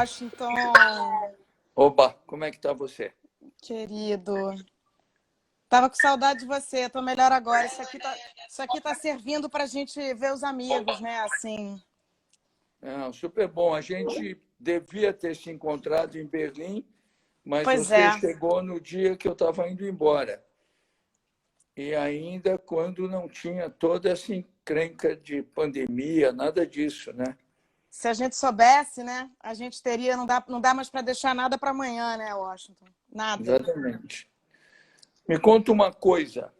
Washington, Oba, como é que tá você? querido. Tava com saudade de você, tô melhor agora. Isso aqui tá servindo pra gente ver os amigos, né? Assim. Super bom. A gente devia ter se encontrado em Berlim, mas Pois você é. chegou no dia que eu estava indo embora. E ainda quando não tinha toda essa encrenca de pandemia, nada disso, né? Se a gente soubesse, né? A gente teria. Não dá mais para deixar nada para amanhã, né, Washington? Nada. Exatamente. Me conta uma coisa,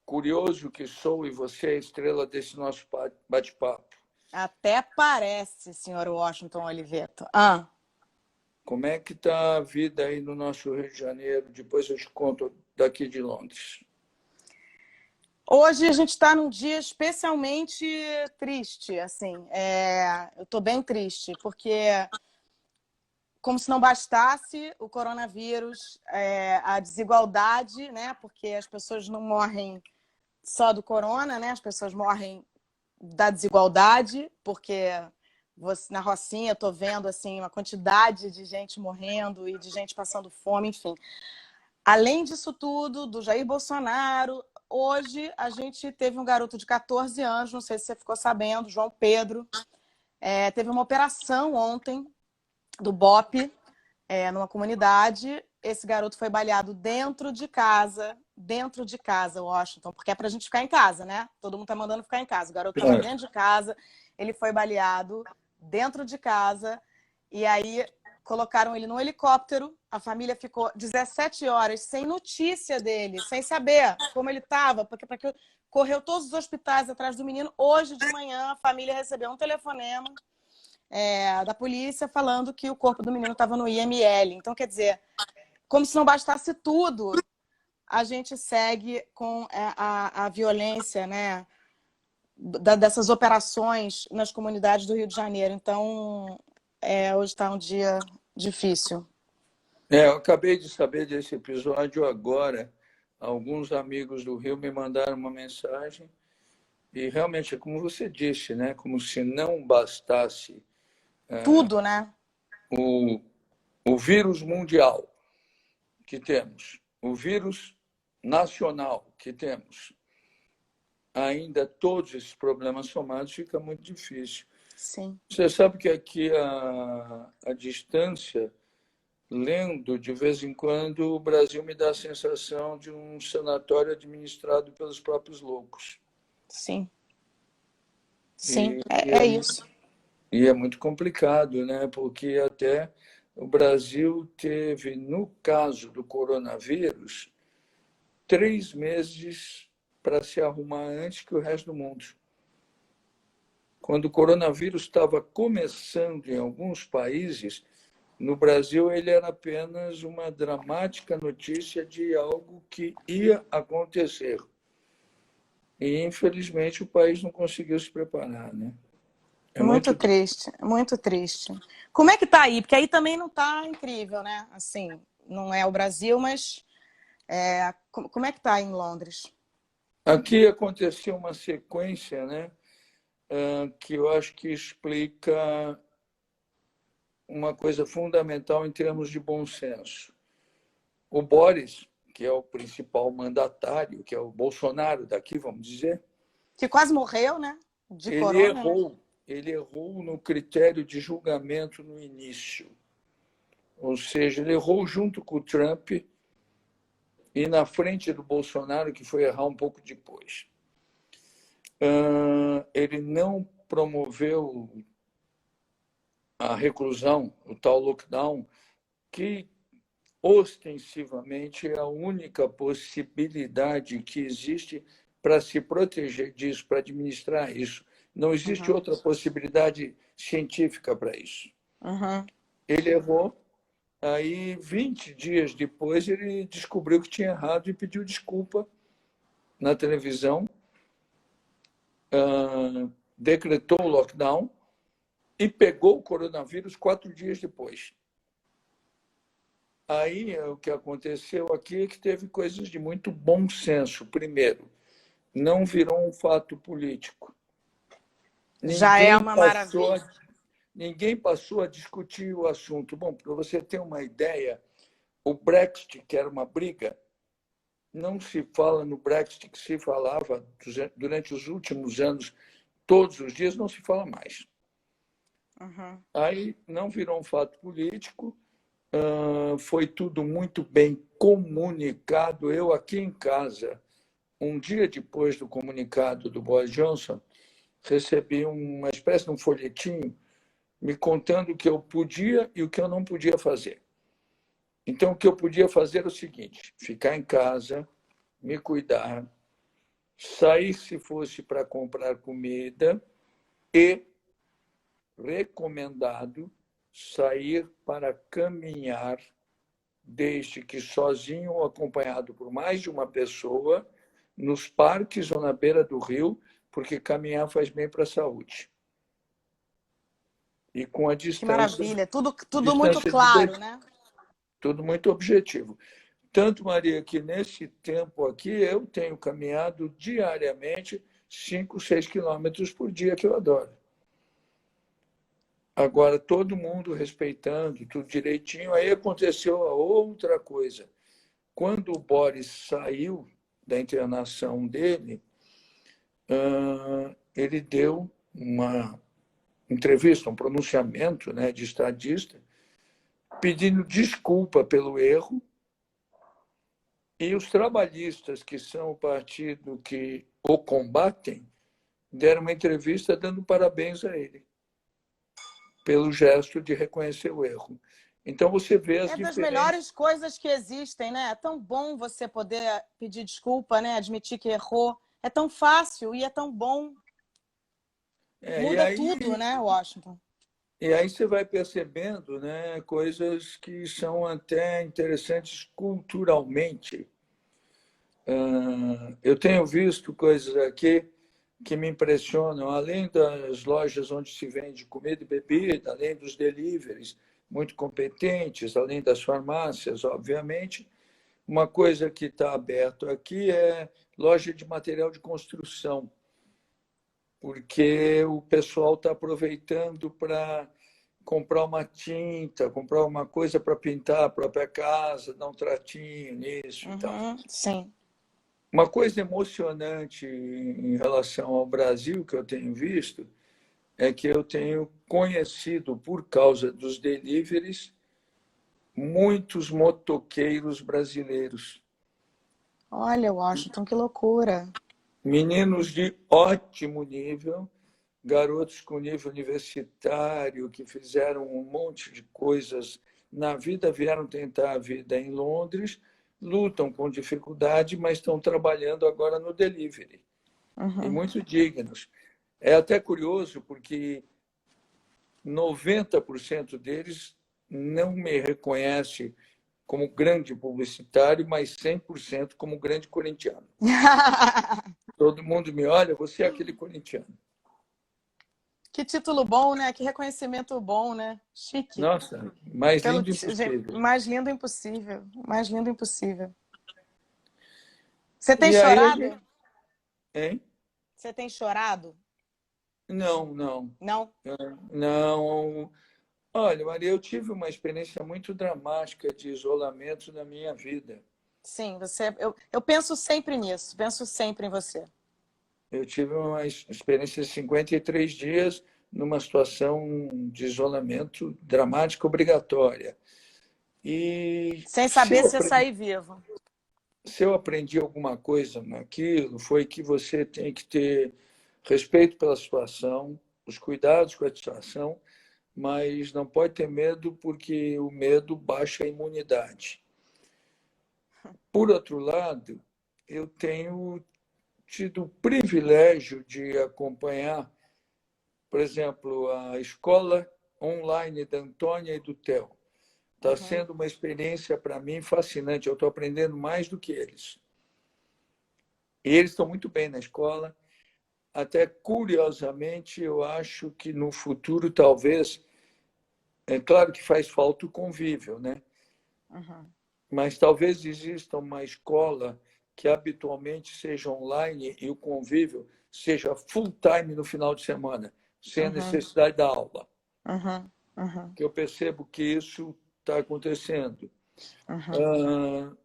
curioso que sou e você é a estrela desse nosso bate-papo. Até parece, senhor Washington Oliveto. Como é que está a vida aí no nosso Rio de Janeiro? Depois eu te conto daqui de Londres. Hoje a gente está num dia especialmente triste, assim. Eu estou bem triste, porque, como se não bastasse o coronavírus, a desigualdade, né? Porque as pessoas não morrem só do corona, né? As pessoas morrem da desigualdade, porque na Rocinha eu estou vendo assim, uma quantidade de gente morrendo e de gente passando fome, enfim. Além disso tudo, do Jair Bolsonaro, hoje a gente teve um garoto de 14 anos, não sei se você ficou sabendo, João Pedro, teve uma operação ontem do BOPE, numa comunidade. Esse garoto foi baleado dentro de casa, Washington, porque é pra gente ficar em casa, né? Todo mundo tá mandando ficar em casa. O garoto estava dentro de casa, ele foi baleado dentro de casa, e aí colocaram ele num helicóptero. A família ficou 17 horas sem notícia dele, sem saber como ele estava, porque correu todos os hospitais atrás do menino. Hoje de manhã a família recebeu um telefonema da polícia falando que o corpo do menino estava no IML. Então, quer dizer, como se não bastasse tudo, a gente segue com a violência, né, dessas operações nas comunidades do Rio de Janeiro. Então, hoje está um dia difícil. Eu acabei de saber desse episódio agora. Alguns amigos do Rio me mandaram uma mensagem e realmente é como você disse, né? Como se não bastasse tudo, né? O vírus mundial que temos, o vírus nacional que temos, ainda todos esses problemas somados fica muito difícil. Sim. Você sabe que aqui a distância, lendo de vez em quando, o Brasil me dá a sensação de um sanatório administrado pelos próprios loucos. Sim. Sim, é isso. E é muito complicado, né? Porque até o Brasil teve, no caso do coronavírus, 3 meses para se arrumar antes que o resto do mundo. Quando o coronavírus estava começando em alguns países, no Brasil ele era apenas uma dramática notícia de algo que ia acontecer. E, infelizmente, o país não conseguiu se preparar, né? Muito triste, muito triste. Como é que tá aí? Porque aí também não tá incrível, né? Assim, não é o Brasil, mas como é que tá em Londres? Aqui aconteceu uma sequência, né, que eu acho que explica uma coisa fundamental em termos de bom senso. O Boris, que é o principal mandatário, que é o Bolsonaro daqui, vamos dizer, que quase morreu, né? De ele corona, errou, né? ele errou no critério de julgamento no início. Ou seja, ele errou junto com o Trump e na frente do Bolsonaro, que foi errar um pouco depois. Ele não promoveu a reclusão, o tal lockdown, que ostensivamente é a única possibilidade que existe para se proteger disso, para administrar isso. Não existe outra possibilidade científica para isso. Ele errou, aí 20 dias depois ele descobriu que tinha errado e pediu desculpa na televisão, decretou o lockdown e pegou o coronavírus 4 dias depois. Aí, o que aconteceu aqui é que teve coisas de muito bom senso. Primeiro, não virou um fato político. Já é uma maravilha. ninguém passou a discutir o assunto. Bom, para você ter uma ideia, o Brexit, que era uma briga, não se fala no Brexit que se falava durante os últimos anos, todos os dias, não se fala mais. Uhum. Aí não virou um fato político, foi tudo muito bem comunicado. Eu, aqui em casa, um dia depois do comunicado do Boris Johnson, recebi uma espécie de um folhetinho me contando o que eu podia e o que eu não podia fazer. Então, o que eu podia fazer era o seguinte: ficar em casa, me cuidar, sair se fosse para comprar comida e, recomendado, sair para caminhar, desde que sozinho ou acompanhado por mais de uma pessoa, nos parques ou na beira do rio, porque caminhar faz bem para a saúde. E com a Que distância, maravilha. Tudo muito distância de claro, né? tudo muito objetivo. Tanto, Maria, que nesse tempo aqui eu tenho caminhado diariamente 5, 6 quilômetros por dia, que eu adoro. Agora, todo mundo respeitando tudo direitinho. Aí aconteceu a outra coisa. Quando o Boris saiu da internação dele, ele deu uma entrevista, um pronunciamento, né, de estadista, pedindo desculpa pelo erro. E os trabalhistas, que são o partido que o combatem, deram uma entrevista dando parabéns a ele pelo gesto de reconhecer o erro. Então, você vê as É das diferenças. melhores coisas que existem, né? É tão bom você poder pedir desculpa, né? Admitir que errou. É tão fácil e é tão bom. E Muda tudo, aí, né, Washington? você vai percebendo, né, coisas que são até interessantes culturalmente. Eu tenho visto coisas aqui que me impressionam, além das lojas onde se vende comida e bebida, além dos deliveries muito competentes, além das farmácias, obviamente. Uma coisa que está aberto aqui é loja de material de construção, porque o pessoal está aproveitando para comprar uma tinta, comprar uma coisa para pintar a própria casa, dar um tratinho nisso e tal. Uhum, sim. Uma coisa emocionante em relação ao Brasil que eu tenho visto é que eu tenho conhecido, por causa dos deliveries, muitos motoqueiros brasileiros. Olha, Washington, que loucura. Meninos de ótimo nível, garotos com nível universitário, que fizeram um monte de coisas na vida, vieram tentar a vida em Londres, lutam com dificuldade, mas estão trabalhando agora no delivery. E Uhum. muito dignos. É até curioso, porque 90% deles não me reconhece como grande publicitário, mas 100% como grande corintiano. Todo mundo me olha, você é aquele corintiano. Que título bom, né? Que reconhecimento bom, né? Chique. Nossa, mais lindo impossível. Mais lindo impossível. Mais lindo impossível. Você tem E aí a gente... chorado? Hein? Você tem chorado? Não, não. Não? Não. Olha, Maria, eu tive uma experiência muito dramática de isolamento na minha vida. Sim, eu penso sempre nisso, penso sempre em você. Eu tive uma experiência de 53 dias numa situação de isolamento dramática obrigatória. E Sem saber se ia sair vivo. se eu aprendi alguma coisa naquilo, foi que você tem que ter respeito pela situação, os cuidados com a situação, mas não pode ter medo, porque o medo baixa a imunidade. Por outro lado, eu tenho tido o privilégio de acompanhar, por exemplo, a escola online da Antônia e do Theo. Está sendo uma experiência para mim fascinante. Eu estou aprendendo mais do que eles. E eles estão muito bem na escola. Até curiosamente, eu acho que no futuro, talvez, é claro que faz falta o convívio, né? Uhum. Mas talvez exista uma escola que habitualmente seja online e o convívio seja full time no final de semana, sem a necessidade da aula. Uhum. Uhum. que eu percebo que isso está acontecendo. Uhum.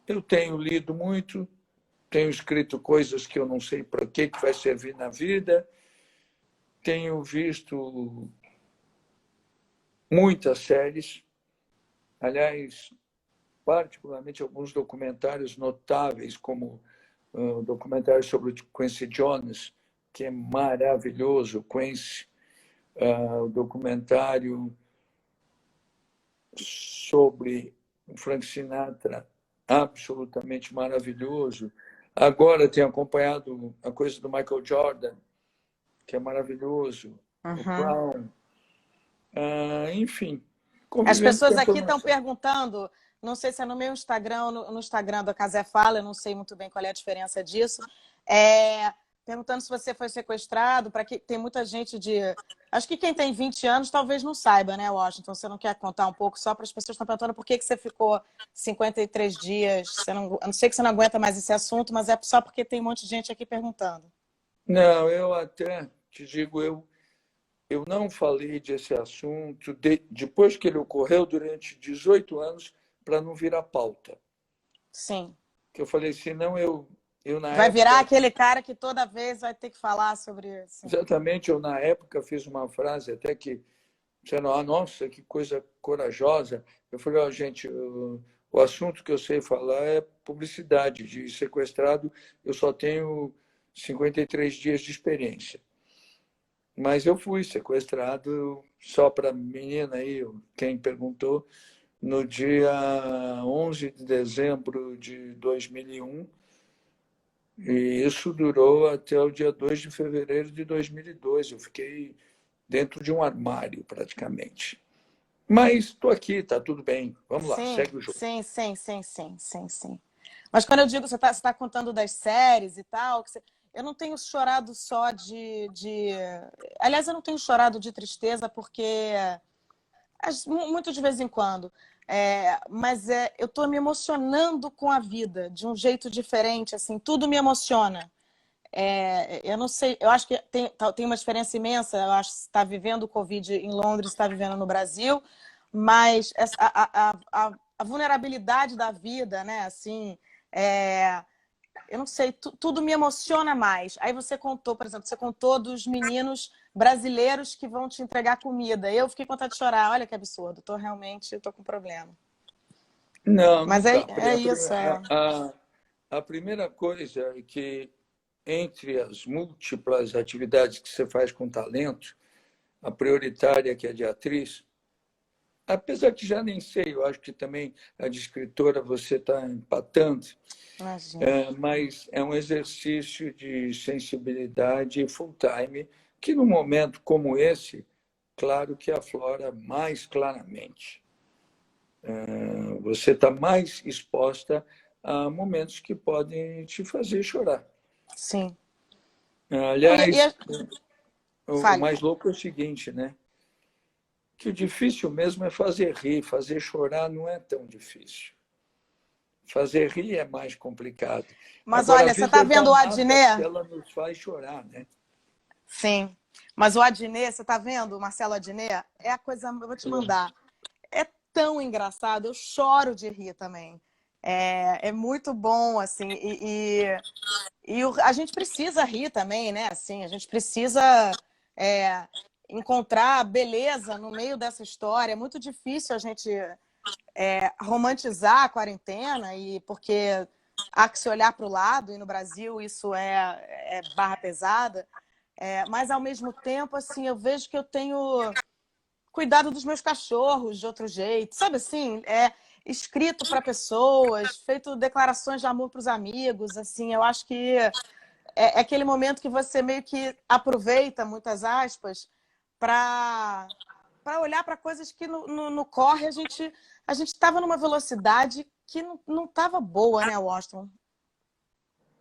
Eu tenho lido muito, tenho escrito coisas que eu não sei para que vai servir na vida, tenho visto muitas séries, aliás, particularmente alguns documentários notáveis, como o documentário sobre o Quincy Jones, que é maravilhoso, Quincy, o documentário sobre o Frank Sinatra, absolutamente maravilhoso. Agora tenho acompanhado a coisa do Michael Jordan, que é maravilhoso, o Uhum. Brown, enfim, As convivendo com pessoas a aqui estão informação. perguntando, não sei se é no meu Instagram ou no Instagram da Casé Fala, eu não sei muito bem qual é a diferença disso, perguntando se você foi sequestrado, para que tem muita gente de... Acho que quem tem 20 anos talvez não saiba, né, Washington? Você não quer contar um pouco só para as pessoas que estão perguntando por que você ficou 53 dias? Você não, eu não sei que você não aguenta mais esse assunto, mas é só porque tem um monte de gente aqui perguntando. Não, eu até te digo, eu não falei desse assunto depois que ele ocorreu durante 18 anos para não virar pauta. Sim. Que eu falei, senão eu na Vai virar época, aquele cara que toda vez vai ter que falar sobre isso. exatamente, eu na época fiz uma frase até que, sei lá, nossa, que coisa corajosa. Eu falei, ó, gente, o assunto que eu sei falar é publicidade. De sequestrado, eu só tenho 53 dias de experiência. Mas eu fui sequestrado, só para menina aí, quem perguntou, no dia 11 de dezembro de 2001, e isso durou até o dia 2 de fevereiro de 2002. Eu fiquei dentro de um armário, praticamente. Mas estou aqui, está tudo bem. Vamos lá, Sim, segue o jogo. sim, sim, sim, sim, sim, sim. Mas quando eu digo, você tá contando das séries e tal, eu não tenho chorado só de... Aliás, eu não tenho chorado de tristeza porque muito de vez em quando. Mas eu estou me emocionando com a vida de um jeito diferente, assim, tudo me emociona. Eu não sei, eu acho que tem uma diferença imensa. Eu acho que você está vivendo o Covid em Londres, está vivendo no Brasil, mas a vulnerabilidade da vida, né? Assim, eu não sei, tudo me emociona mais. Aí você contou, por exemplo, você contou dos meninos brasileiros que vão te entregar comida. Eu fiquei com vontade de chorar. Olha que absurdo, estou com problema. Não, não Mas está. é isso, A primeira coisa é que, entre as múltiplas atividades que você faz com talento, a prioritária, que é de atriz, apesar que já nem sei, eu acho que também a de escritora você está empatando, imagina. mas é um exercício de sensibilidade full-time que, num momento como esse, claro que aflora mais claramente. Você está mais exposta a momentos que podem te fazer chorar. Sim. Não, Aliás, o fale. mais louco é o seguinte, né? Que o difícil mesmo é fazer rir, fazer chorar não é tão difícil. Fazer rir é mais complicado. Mas Agora, a olha, você vida está é vendo o danada porque Adnet? ela nos faz chorar, né? Sim. Mas o Adnet, você está vendo o Marcelo Adnet? É a coisa, eu vou te mandar. É tão engraçado, eu choro de rir também. É muito bom, assim, a gente precisa rir também, né? Assim, a gente precisa encontrar beleza no meio dessa história. É muito difícil a gente romantizar a quarentena, e porque há que se olhar para o lado, e no Brasil isso é barra pesada. Mas, ao mesmo tempo, assim, eu vejo que eu tenho cuidado dos meus cachorros de outro jeito, sabe assim? Escrito para pessoas, feito declarações de amor para os amigos, assim, eu acho que aquele momento que você meio que aproveita, muitas aspas, para olhar para coisas que no corre a gente estava numa velocidade que não estava boa, né, Washington?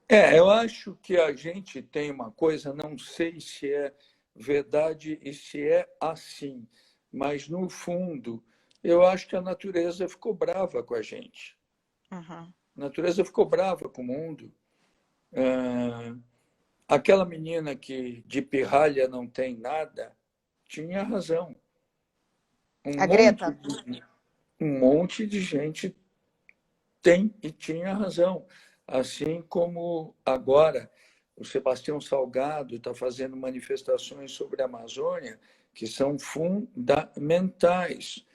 Eu acho que a gente tem uma coisa, não sei se é verdade e se é assim, mas no fundo, eu acho que a natureza ficou brava com a gente. Uhum. A natureza ficou brava com o mundo. Aquela menina que de pirralha não tem nada, tinha razão. A Greta. Um monte de gente tem e tinha razão. Assim como agora o Sebastião Salgado está fazendo manifestações sobre a Amazônia que são fundamentais.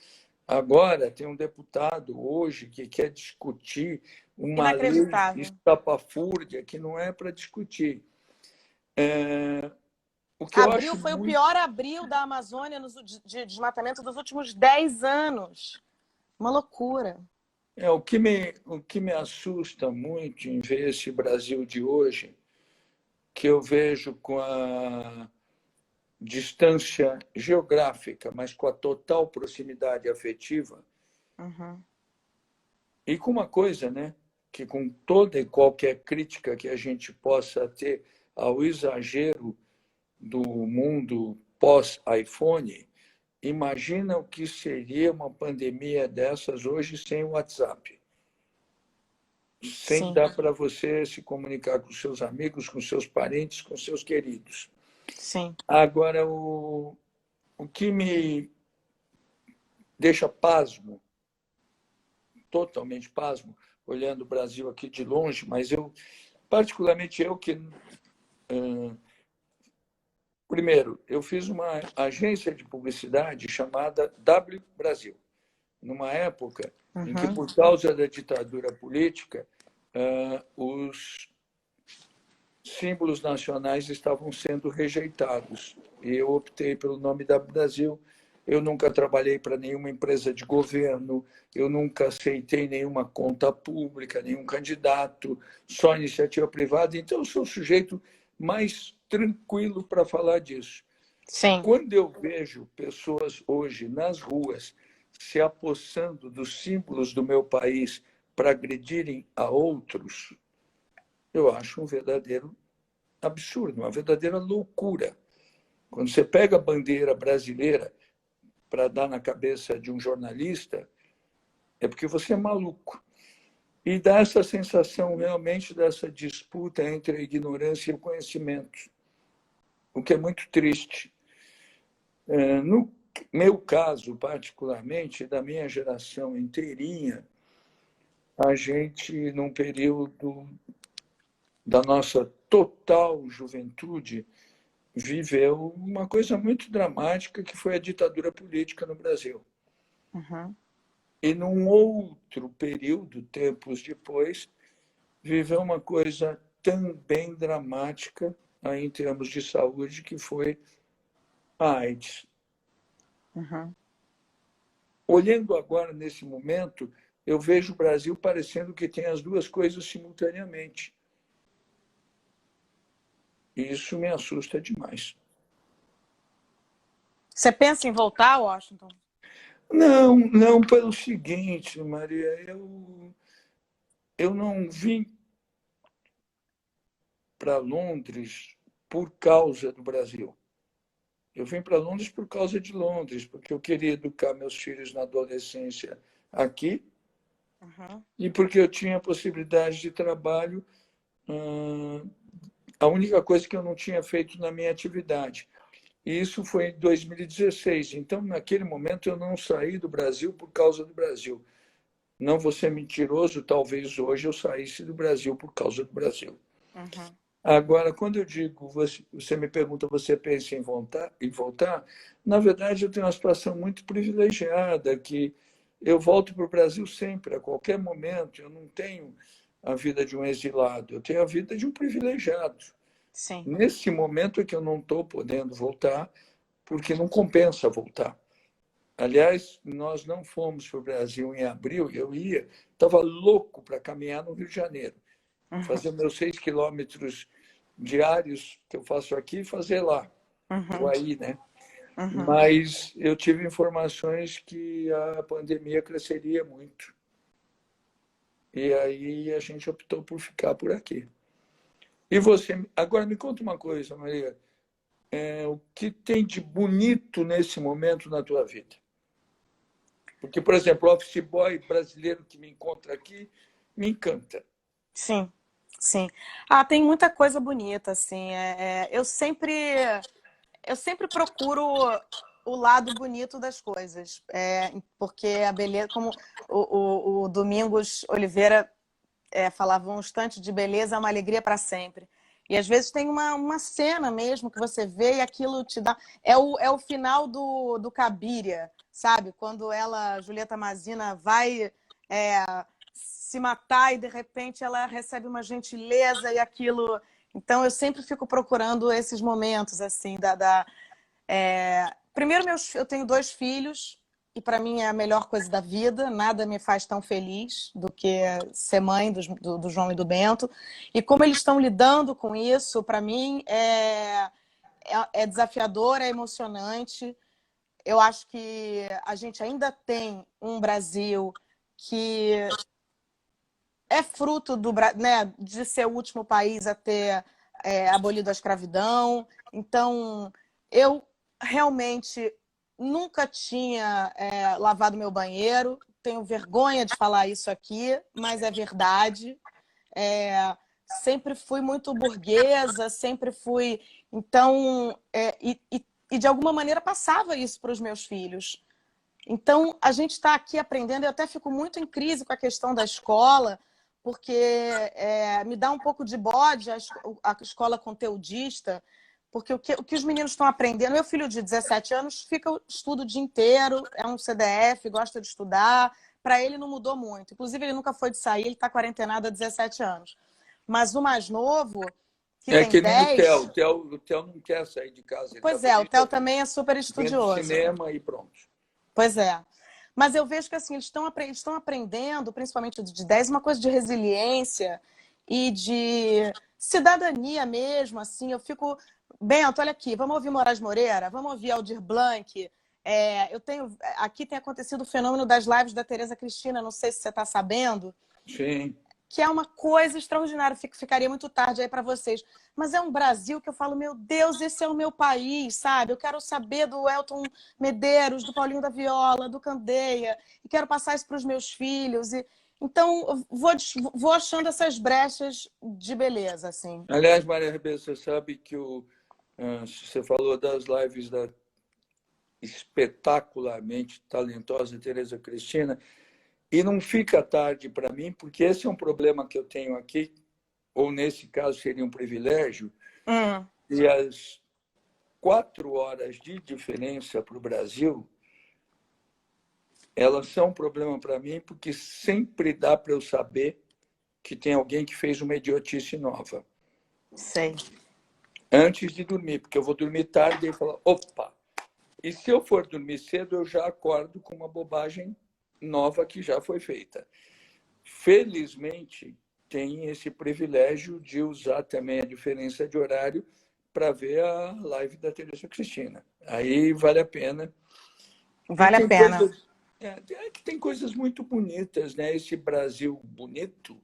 Agora tem um deputado hoje que quer discutir uma lei Inacreditável. estapafúrdia que não é para discutir. O que eu Abril acho foi o muito... pior abril da Amazônia de desmatamento dos últimos 10 anos. Uma loucura. O que me assusta muito em ver esse Brasil de hoje, que eu vejo com a distância geográfica, mas com a total proximidade afetiva, e com uma coisa, né, que com toda e qualquer crítica que a gente possa ter ao exagero do mundo pós-iPhone, imagina o que seria uma pandemia dessas hoje sem o WhatsApp. Sem Sim. dar para você se comunicar com seus amigos, com seus parentes, com seus queridos. Sim. Agora, o que me deixa pasmo, totalmente pasmo, olhando o Brasil aqui de longe, mas particularmente eu que... Primeiro, eu fiz uma agência de publicidade chamada W Brasil, numa época em que, por causa da ditadura política, os símbolos nacionais estavam sendo rejeitados. E eu optei pelo nome W Brasil. Eu nunca trabalhei para nenhuma empresa de governo, eu nunca aceitei nenhuma conta pública, nenhum candidato, só iniciativa privada. Então, eu sou o sujeito mais tranquilo para falar disso. Sim. Quando eu vejo pessoas hoje nas ruas se apossando dos símbolos do meu país para agredirem a outros, eu acho um verdadeiro absurdo, uma verdadeira loucura. Quando você pega a bandeira brasileira para dar na cabeça de um jornalista, é porque você é maluco. E dá essa sensação realmente dessa disputa entre a ignorância e o conhecimento, o que é muito triste. No meu caso, particularmente, da minha geração inteirinha, a gente, num período da nossa total juventude, viveu uma coisa muito dramática, que foi a ditadura política no Brasil. E, num outro período, tempos depois, viveu uma coisa também dramática aí, em termos de saúde, que foi a AIDS. Olhando agora, nesse momento, eu vejo o Brasil parecendo que tem as duas coisas simultaneamente. E isso me assusta demais. Você pensa em voltar, Washington? Não, não pelo seguinte, Maria, eu não vim para Londres por causa do Brasil. Eu vim para Londres por causa de Londres, porque eu queria educar meus filhos na adolescência aqui e porque eu tinha possibilidade de trabalho, a única coisa que eu não tinha feito na minha atividade. E isso foi em 2016. Então, naquele momento, eu não saí do Brasil por causa do Brasil. Não vou ser mentiroso, talvez hoje eu saísse do Brasil por causa do Brasil. Agora, quando eu digo, você me pergunta, você pensa em voltar? Na verdade, eu tenho uma situação muito privilegiada, que eu volto para o Brasil sempre, a qualquer momento. Eu não tenho a vida de um exilado, eu tenho a vida de um privilegiado. Sim. Nesse momento é que eu não estou podendo voltar, porque não compensa voltar. Aliás, nós não fomos para o Brasil em abril, estava louco para caminhar no Rio de Janeiro, fazer meus 6 quilômetros diários que eu faço aqui e fazer lá, ou aí, né? Mas eu tive informações que a pandemia cresceria muito. E aí a gente optou por ficar por aqui. E você, agora me conta uma coisa, Maria, o que tem de bonito nesse momento na tua vida? Porque, por exemplo, o office boy brasileiro que me encontra aqui me encanta. Sim, sim. Tem muita coisa bonita, assim. Eu sempre eu sempre procuro o lado bonito das coisas, porque a beleza, como o Domingos Oliveira falava, um instante de beleza é uma alegria para sempre. E às vezes tem uma cena mesmo que você vê e aquilo te dá. É o final do Cabiria, sabe? Quando ela, Julieta Mazina, vai se matar e de repente ela recebe uma gentileza e aquilo. Então eu sempre fico procurando esses momentos assim Primeiro, eu tenho 2 filhos e para mim é a melhor coisa da vida. Nada me faz tão feliz do que ser mãe do João e do Bento. E como eles estão lidando com isso, para mim é desafiador, é emocionante. Eu acho que a gente ainda tem um Brasil que é fruto de ser o último país a ter abolido a escravidão. Então, eu realmente nunca tinha lavado meu banheiro. Tenho vergonha de falar isso aqui, mas é verdade. Sempre fui muito burguesa, sempre fui. Então, e de alguma maneira passava isso para os meus filhos. Então, a gente está aqui aprendendo, eu até fico muito em crise com a questão da escola, porque me dá um pouco de bode a escola conteudista, porque o que os meninos estão aprendendo, meu filho de 17 anos estuda o dia inteiro, é um CDF, gosta de estudar, para ele não mudou muito. Inclusive, ele nunca foi de sair, ele está quarentenado há 17 anos. Mas o mais novo, que É tem que nem o Theo. 10... O Theo não quer sair de casa, ele está Pois é, o feliz Theo também é super vendo estudioso. cinema e pronto. Pois é. Mas eu vejo que assim, eles estão aprendendo, principalmente de 10, uma coisa de resiliência e de cidadania mesmo. Assim, eu fico. Bento, olha aqui, vamos ouvir Moraes Moreira, vamos ouvir Aldir Blanc. Aqui tem acontecido o fenômeno das lives da Tereza Cristina, não sei se você está sabendo. Sim. Que é uma coisa extraordinária, ficaria muito tarde aí para vocês. Mas é um Brasil que eu falo, meu Deus, esse é o meu país, sabe? Eu quero saber do Elton Medeiros, do Paulinho da Viola, do Candeia, e quero passar isso para os meus filhos. Então, eu vou achando essas brechas de beleza, assim. Aliás, Maria Ribeiro, você sabe que você falou das lives da espetacularmente talentosa Tereza Cristina, e não fica tarde para mim, porque esse é um problema que eu tenho aqui, ou nesse caso seria um privilégio, e as 4 horas de diferença para o Brasil, elas são um problema para mim, porque sempre dá para eu saber que tem alguém que fez uma idiotice nova. Sei. Antes de dormir, porque eu vou dormir tarde e falar, opa! E se eu for dormir cedo, eu já acordo com uma bobagem nova que já foi feita. Felizmente, tem esse privilégio de usar também a diferença de horário para ver a live da Tereza Cristina. Aí vale a pena. Vale a pena. Tem coisas muito bonitas, né? Esse Brasil bonito.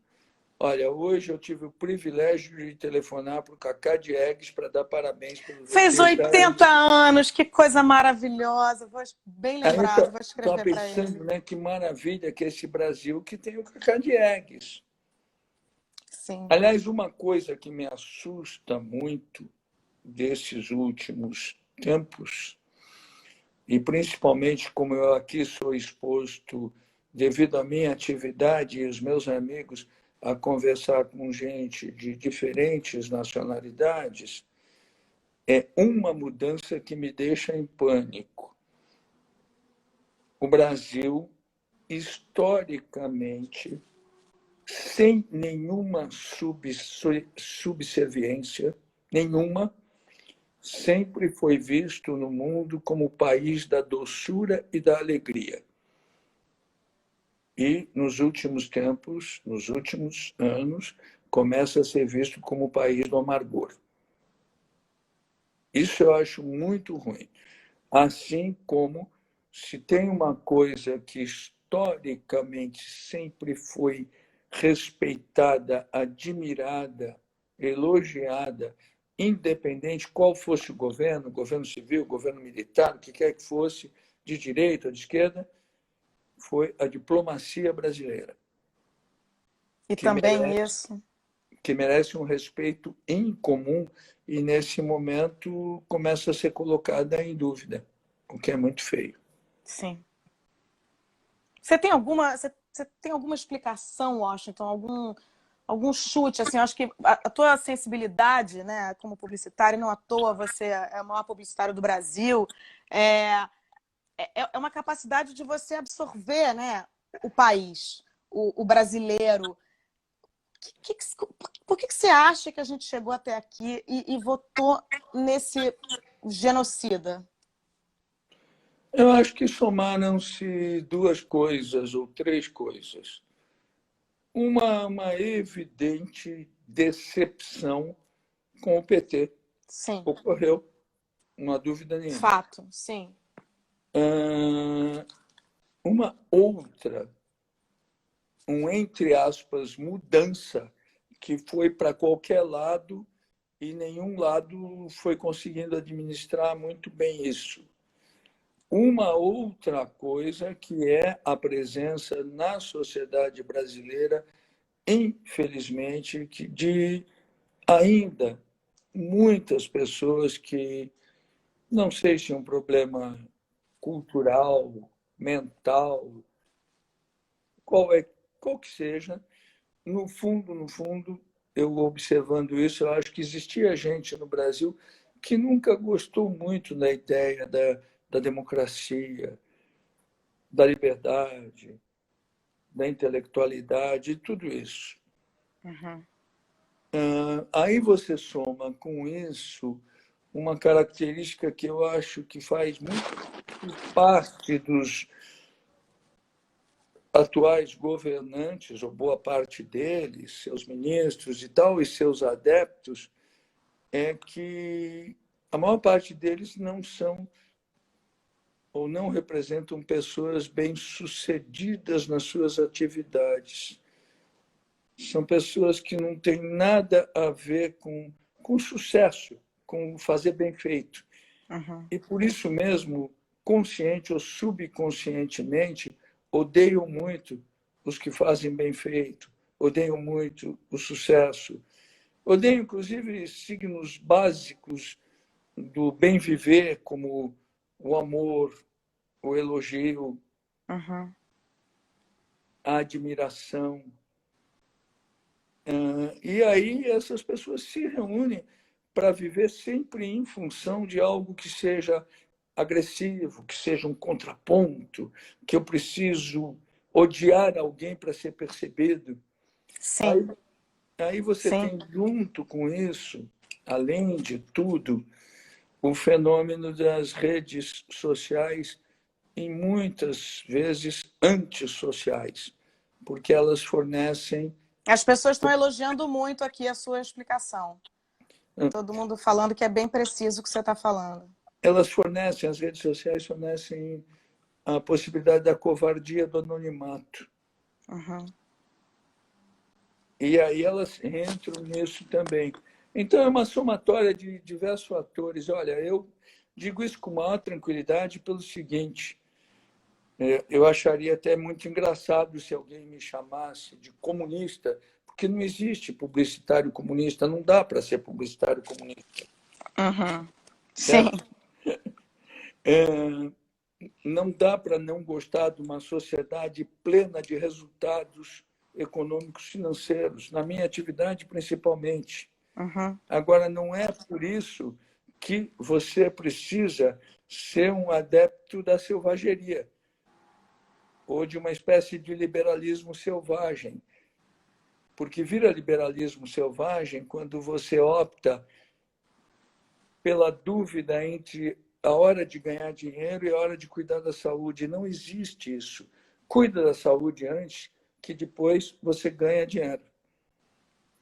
Olha, hoje eu tive o privilégio de telefonar para o Cacá Diegues para dar parabéns pelos Fez 80 anos, que coisa maravilhosa. Bem lembrado, vou escrever para ele. Pensando, né, que maravilha que é esse Brasil que tem o Cacá Diegues. Sim. Aliás, uma coisa que me assusta muito desses últimos tempos, e principalmente como eu aqui sou exposto, devido à minha atividade e os meus amigos, a conversar com gente de diferentes nacionalidades, é uma mudança que me deixa em pânico. O Brasil, historicamente, sem nenhuma subserviência, nenhuma, sempre foi visto no mundo como o país da doçura e da alegria. E, nos últimos tempos, nos últimos anos, começa a ser visto como o país do amargor. Isso eu acho muito ruim. Assim como, se tem uma coisa que historicamente sempre foi respeitada, admirada, elogiada, independente qual fosse o governo civil, governo militar, o que quer que fosse, de direita ou de esquerda, foi a diplomacia brasileira. E também isso. que merece um respeito em comum e, nesse momento, começa a ser colocada em dúvida, o que é muito feio. Sim. Você tem alguma explicação, Washington? Algum chute? Assim, eu acho que a tua sensibilidade, né, como publicitário, não à toa você é o maior publicitário do Brasil, é uma capacidade de você absorver, né, o país, o brasileiro. Por que você acha que a gente chegou até aqui e votou nesse genocida? Eu acho que somaram-se duas coisas ou três coisas. Uma evidente decepção com o PT. Sim, Ocorreu, não há dúvida nenhuma. fato, sim. Uma outra, entre aspas, mudança que foi para qualquer lado e nenhum lado foi conseguindo administrar muito bem isso. Uma outra coisa que é a presença na sociedade brasileira, infelizmente, de ainda muitas pessoas que não sei se é um problema cultural, mental, qual que seja, no fundo, eu observando isso, eu acho que existia gente no Brasil que nunca gostou muito da ideia da democracia, da liberdade, da intelectualidade, tudo isso. Uhum. Aí você soma com isso uma característica que eu acho que faz muito parte dos atuais governantes, ou boa parte deles, seus ministros e tal, e seus adeptos, é que a maior parte deles não são ou não representam pessoas bem-sucedidas nas suas atividades. São pessoas que não têm nada a ver com sucesso, com fazer bem feito. Uhum. E por isso mesmo, consciente ou subconscientemente, odeiam muito os que fazem bem feito, odeiam muito o sucesso, odeiam inclusive signos básicos do bem viver, como o amor, o elogio, Uhum. a admiração. E aí essas pessoas se reúnem para viver sempre em função de algo que seja agressivo, que seja um contraponto, que eu preciso odiar alguém para ser percebido. Aí, Sim, aí você sim. tem junto com isso, além de tudo, o fenômeno das redes sociais e muitas vezes antissociais, porque elas fornecem. As pessoas estão elogiando muito aqui a sua explicação. Todo mundo falando que é bem preciso o que você está falando. As redes sociais fornecem a possibilidade da covardia do anonimato. Uhum. E aí elas entram nisso também. Então, é uma somatória de diversos fatores. Olha, eu digo isso com maior tranquilidade pelo seguinte: eu acharia até muito engraçado se alguém me chamasse de comunista, porque não existe publicitário comunista, não dá para ser publicitário comunista. Uhum. Sim. Certo? É, não dá para não gostar de uma sociedade plena de resultados econômicos financeiros, na minha atividade principalmente. Uhum. Agora, não é por isso que você precisa ser um adepto da selvageria ou de uma espécie de liberalismo selvagem, porque vira liberalismo selvagem quando você opta pela dúvida entre a hora de ganhar dinheiro e a hora de cuidar da saúde. Não existe isso. Cuida da saúde antes, que depois você ganha dinheiro.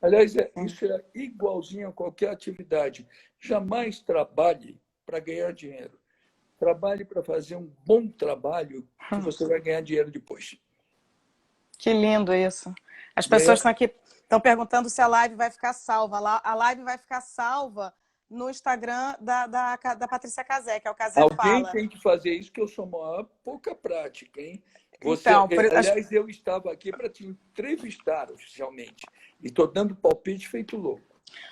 Aliás, isso é igualzinho a qualquer atividade. Jamais trabalhe para ganhar dinheiro. Trabalhe para fazer um bom trabalho que você vai ganhar dinheiro depois. Que lindo isso. As pessoas É, estão aqui estão perguntando se a live vai ficar salva. A live vai ficar salva no Instagram da Patrícia Casé, que é o Casé alguém Fala. tem que fazer isso, que eu sou maior pouca prática, hein? Você, Então, aliás, eu estava aqui para te entrevistar oficialmente. E estou dando palpite feito louco.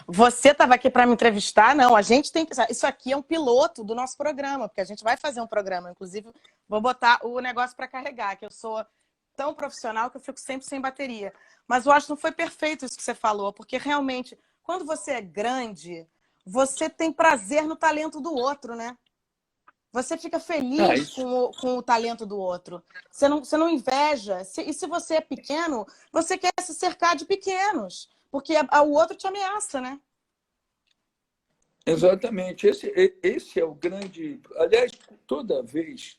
você estava aqui para me entrevistar? Não, a gente tem que. Isso aqui é um piloto do nosso programa, porque a gente vai fazer um programa. Inclusive, vou botar o negócio para carregar, que eu sou tão profissional que eu fico sempre sem bateria. Mas eu acho que não foi perfeito isso que você falou, porque realmente, quando você é grande, você tem prazer no talento do outro, né? Você fica feliz Isso. com o talento do outro. Você não inveja. E se você é pequeno, você quer se cercar de pequenos. Porque o outro te ameaça, né? Exatamente. Esse é o grande. Aliás, toda vez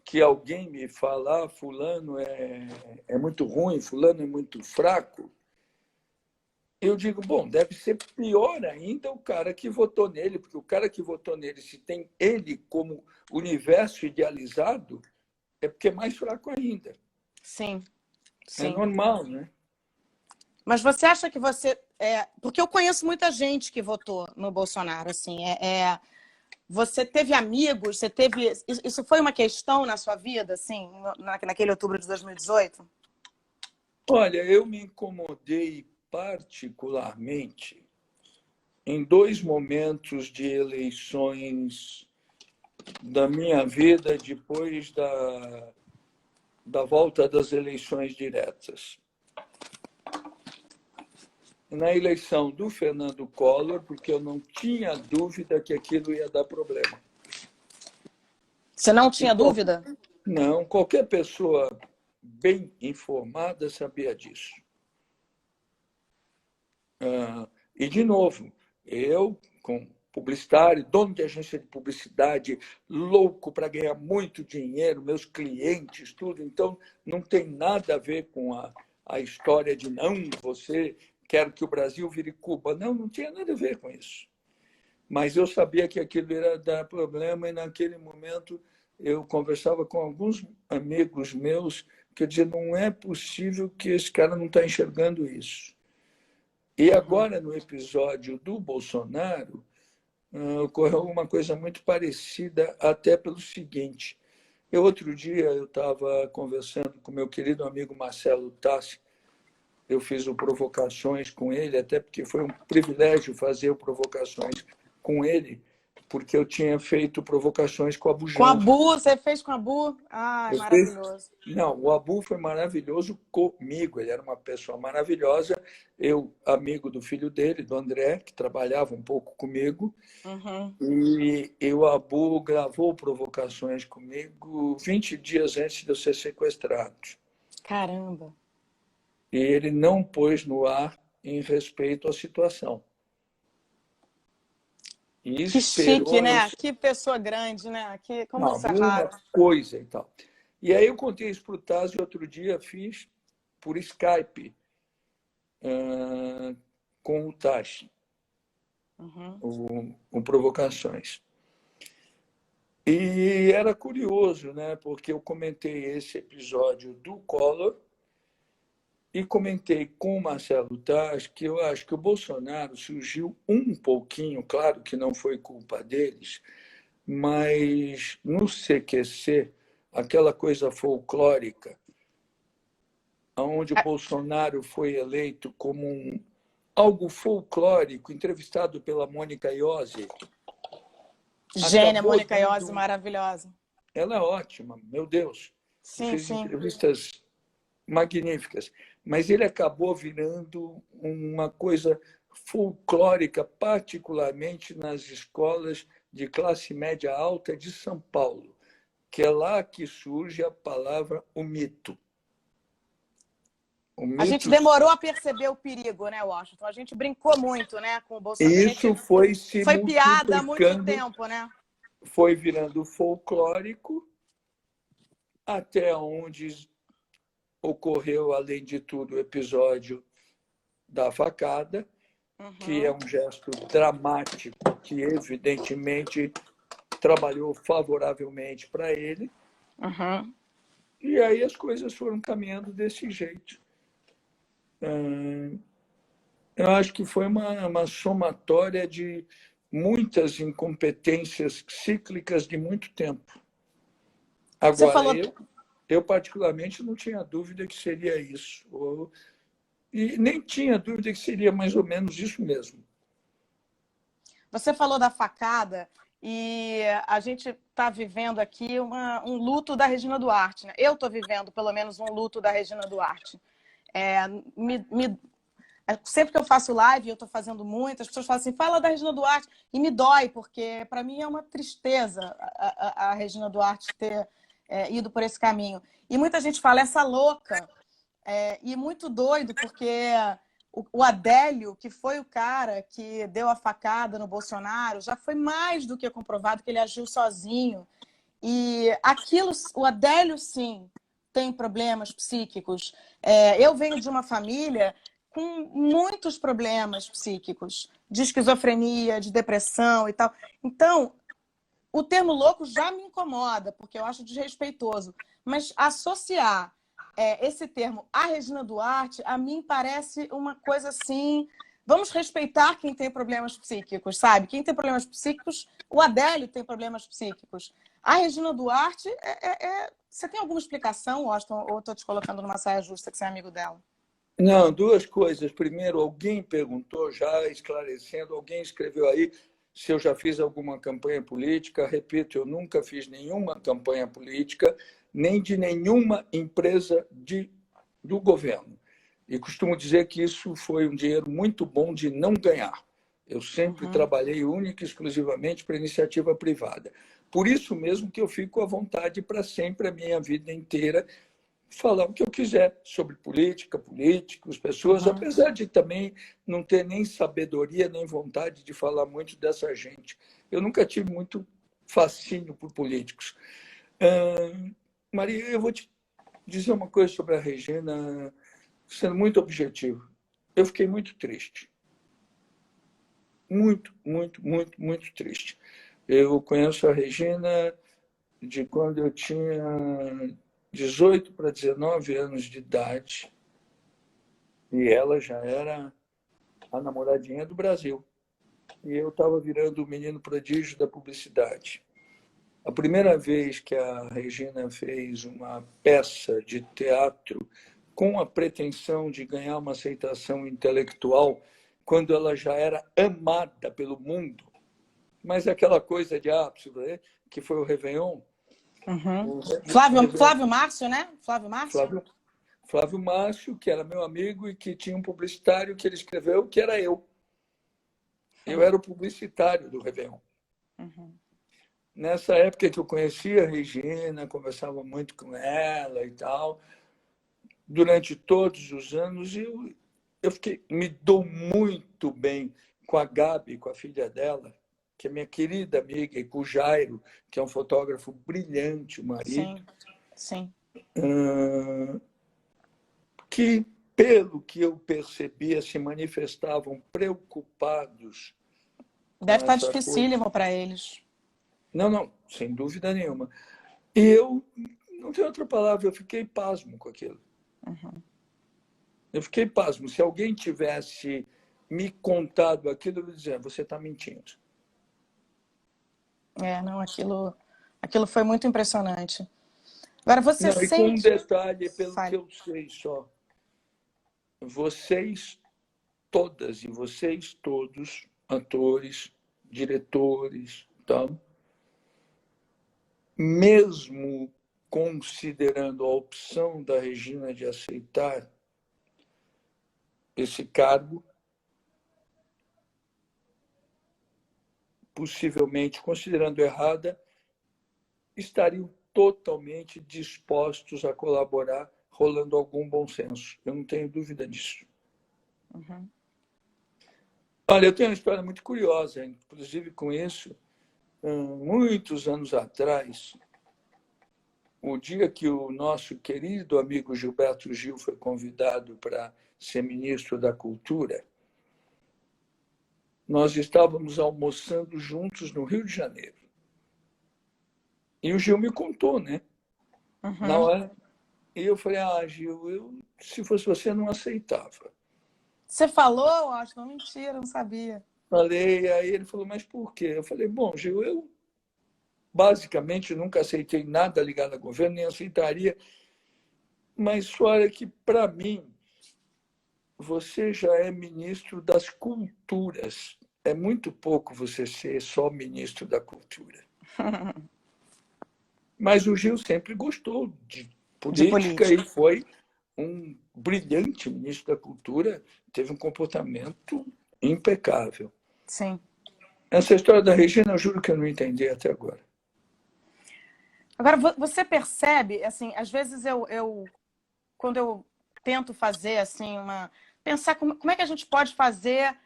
que alguém me falar fulano é muito ruim, fulano é muito fraco, eu digo, bom, deve ser pior ainda o cara que votou nele, porque o cara que votou nele, se tem ele como universo idealizado, é porque é mais fraco ainda. Sim, É sim. normal, né? Mas você acha que você. Porque eu conheço muita gente que votou no Bolsonaro, assim. Você teve amigos, você teve. Isso foi uma questão na sua vida, assim, naquele outubro de 2018? Olha, eu me incomodei particularmente em dois momentos de eleições da minha vida depois da volta das eleições diretas. Na eleição do Fernando Collor, porque eu não tinha dúvida que aquilo ia dar problema. Você não tinha Então, dúvida? não, qualquer pessoa bem informada sabia disso. E, de novo, eu, com publicitário, dono de agência de publicidade, louco para ganhar muito dinheiro, meus clientes, tudo. Então, não tem nada a ver com a história de não, você quer que o Brasil vire Cuba. Não, não tinha nada a ver com isso. Mas eu sabia que aquilo ia dar problema e, naquele momento, eu conversava com alguns amigos meus que eu dizia, não é possível que esse cara não está enxergando isso. E agora, no episódio do Bolsonaro, ocorreu uma coisa muito parecida, até pelo seguinte. Outro dia, eu estava conversando com meu querido amigo Marcelo Tassi, eu fiz o Provocações com ele, até porque foi um privilégio fazer o Provocações com ele, porque eu tinha feito Provocações com a Abu Com a Janra. Bu, você fez com a Bu? Ai, Eu fiz... maravilhoso. Não, o Abu foi maravilhoso comigo, ele era uma pessoa maravilhosa. Eu, amigo do filho dele, do André, que trabalhava um pouco comigo, Uhum. e o Abu gravou Provocações comigo 20 dias antes de eu ser sequestrado. Caramba. E ele não pôs no ar em respeito à situação. E Que chique, esperou eu né? Que pessoa grande, né? Como isso é uma raro. coisa e tal. E aí eu contei isso para o Taz e outro dia fiz por Skype com o Taz, o Provocações. E era curioso, né? Porque eu comentei esse episódio do Collor e comentei com o Marcelo Taz que eu acho que o Bolsonaro surgiu um pouquinho, claro que não foi culpa deles, mas no CQC, aquela coisa folclórica, onde o Bolsonaro foi eleito como algo folclórico, entrevistado pela Mônica Iose, Gênia, acabou Mônica Iose, dando. maravilhosa. Ela é ótima, meu Deus, Sim, fez sim. entrevistas magníficas, mas ele acabou virando uma coisa folclórica, particularmente nas escolas de classe média alta de São Paulo, que é lá que surge a palavra o mito. O A gente mito, demorou a perceber o perigo, né, Washington? A gente brincou muito, né, com o Bolsonaro. isso foi se Foi piada há muito multiplicando, tempo, né? foi virando folclórico, até onde ocorreu, além de tudo, o episódio da facada, que é um gesto dramático, que evidentemente trabalhou favoravelmente para ele. Uhum. E aí as coisas foram caminhando desse jeito. Eu acho que foi uma somatória de muitas incompetências cíclicas de muito tempo. Você Agora, falou, eu Eu, particularmente, não tinha dúvida que seria isso. E nem tinha dúvida que seria mais ou menos isso mesmo. Você falou da facada e a gente está vivendo aqui um luto da Regina Duarte, né? Eu estou vivendo, pelo menos, um luto da Regina Duarte. É, sempre que eu faço live, eu estou fazendo muito, as pessoas falam assim, fala da Regina Duarte, e me dói, porque para mim é uma tristeza a Regina Duarte ter ido por esse caminho. E muita gente fala, essa louca, e muito doido, porque o Adélio, que foi o cara que deu a facada no Bolsonaro, já foi mais do que comprovado que ele agiu sozinho. E aquilo, o Adélio, sim, tem problemas psíquicos. Eu venho de uma família com muitos problemas psíquicos, de esquizofrenia, de depressão e tal. Então, o termo louco já me incomoda, porque eu acho desrespeitoso. Mas associar esse termo à Regina Duarte, a mim parece uma coisa assim... Vamos respeitar quem tem problemas psíquicos, sabe? Quem tem problemas psíquicos, o Adélio tem problemas psíquicos. A Regina Duarte, você tem alguma explicação, Washington, ou estou te colocando numa saia justa que você é amigo dela? Não, duas coisas. Primeiro, alguém perguntou, já esclarecendo, alguém escreveu aí se eu já fiz alguma campanha política. Repito, eu nunca fiz nenhuma campanha política, nem de nenhuma empresa do governo. E costumo dizer que isso foi um dinheiro muito bom de não ganhar. Eu sempre trabalhei única e exclusivamente para iniciativa privada. Por isso mesmo que eu fico à vontade para sempre, a minha vida inteira, falar o que eu quiser sobre política, políticos, pessoas, apesar de também não ter nem sabedoria, nem vontade de falar muito dessa gente. Eu nunca tive muito fascínio por políticos. Maria, eu vou te dizer uma coisa sobre a Regina, sendo muito objetivo. Eu fiquei muito triste. Muito, muito, muito, muito triste. Eu conheço a Regina de quando eu tinha 18 para 19 anos de idade, e ela já era a namoradinha do Brasil. E eu estava virando o menino prodígio da publicidade. A primeira vez que a Regina fez uma peça de teatro com a pretensão de ganhar uma aceitação intelectual, quando ela já era amada pelo mundo, mas aquela coisa de ápice, que foi o Réveillon. Flávio Márcio, né? Flávio Márcio? Flávio Márcio, que era meu amigo e que tinha um publicitário que ele escreveu, que era eu. Eu era o publicitário do Réveillon. Nessa época que eu conhecia a Regina, conversava muito com ela e tal, durante todos os anos, me dou muito bem com a Gabi, com a filha dela, que é minha querida amiga, e com o Jairo, que é um fotógrafo brilhante, o marido. Sim. Que, pelo que eu percebia, se manifestavam preocupados. Deve estar dificílimo para eles. Não, sem dúvida nenhuma. E eu, não tenho outra palavra, eu fiquei pasmo com aquilo. Eu fiquei pasmo. Se alguém tivesse me contado aquilo, eu ia dizer, você está mentindo. Aquilo foi muito impressionante. Agora, você sente... E com um detalhe, pelo que eu sei só, vocês todas e vocês todos, atores, diretores, tal, mesmo considerando a opção da Regina de aceitar esse cargo, possivelmente, considerando errada, estariam totalmente dispostos a colaborar, rolando algum bom senso. Eu não tenho dúvida disso. Olha, eu tenho uma história muito curiosa, inclusive com isso. Muitos anos atrás, o dia que o nosso querido amigo Gilberto Gil foi convidado para ser ministro da Cultura, nós estávamos almoçando juntos no Rio de Janeiro. E o Gil me contou, né? Na hora. E eu falei, Gil, se fosse você, não aceitava. Você falou, Washington? Mentira, não sabia. Falei, aí ele falou, mas por quê? Eu falei, bom, Gil, eu basicamente nunca aceitei nada ligado ao governo, nem aceitaria. Mas olha que, para mim, você já é ministro das culturas. É muito pouco você ser só ministro da cultura. Mas o Gil sempre gostou de política e foi um brilhante ministro da cultura, teve um comportamento impecável. Sim. Essa história da Regina, eu juro que eu não entendi até agora. Agora, você percebe, assim, às vezes quando eu tento fazer, assim, pensar como é que a gente pode fazer